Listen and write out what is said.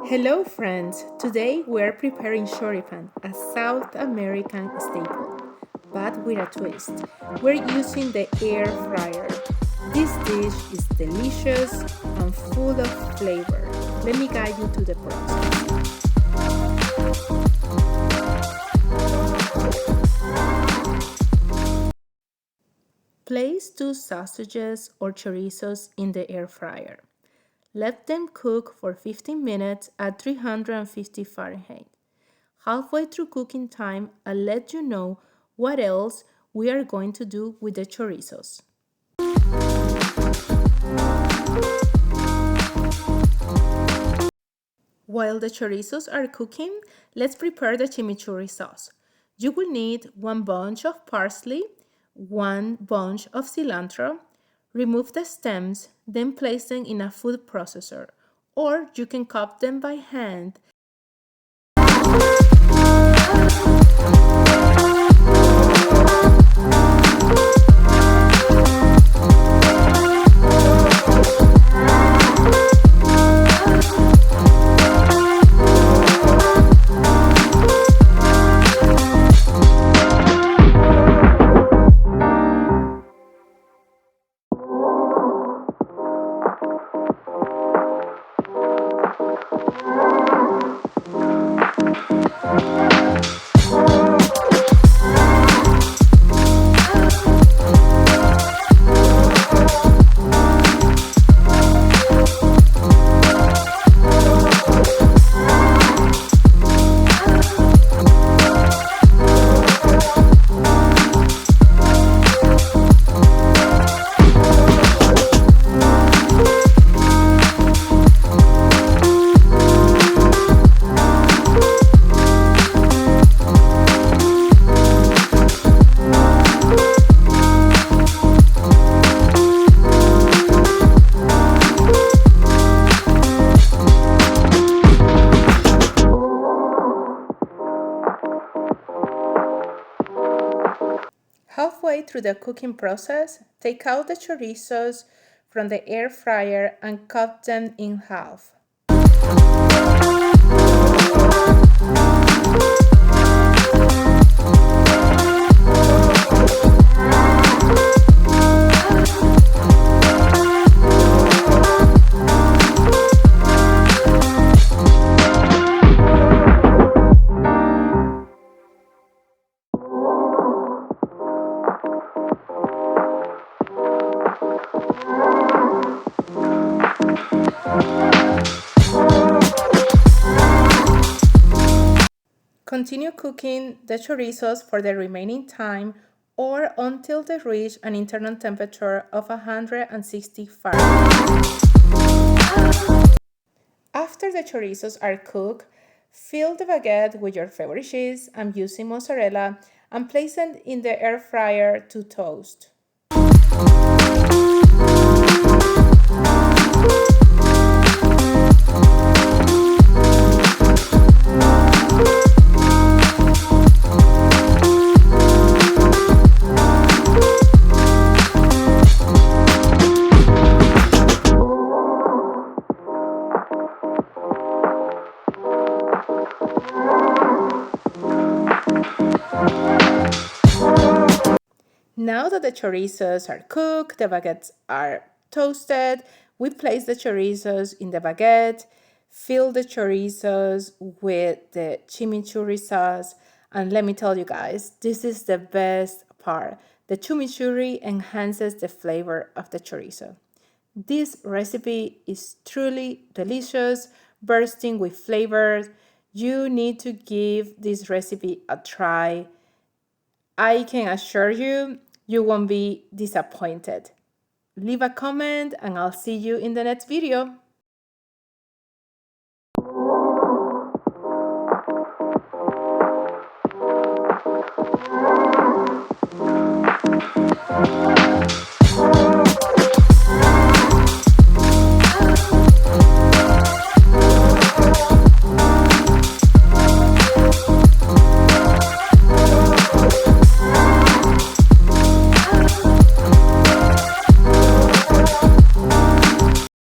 Hello friends! Today we're preparing choripan, a South American staple, but with a twist. We're using the air fryer. This dish is delicious and full of flavor. Let me guide you to the process. Place two sausages or chorizos in the air fryer. Let them cook for 15 minutes at 350 Fahrenheit. Halfway through cooking time, I'll let you know what else we are going to do with the chorizos. While the chorizos are cooking, let's prepare the chimichurri sauce. You will need 1 bunch of parsley, 1 bunch of cilantro. Remove the stems, then place them in a food processor, or you can chop them by hand. Halfway through the cooking process, take out the chorizos from the air fryer and cut them in half. Continue cooking the chorizos for the remaining time or until they reach an internal temperature of 160 Fahrenheit. After the chorizos are cooked, fill the baguette with your favorite cheese. I'm using mozzarella and place it in the air fryer to toast. Now that the chorizos are cooked, the baguettes are toasted, we place the chorizos in the baguette, fill the chorizos with the chimichurri sauce, and let me tell you guys, this is the best part. The chimichurri enhances the flavor of the chorizo. This recipe is truly delicious, bursting with flavors. You need to give this recipe a try. I can assure you, you won't be disappointed. Leave a comment and I'll see you in the next video.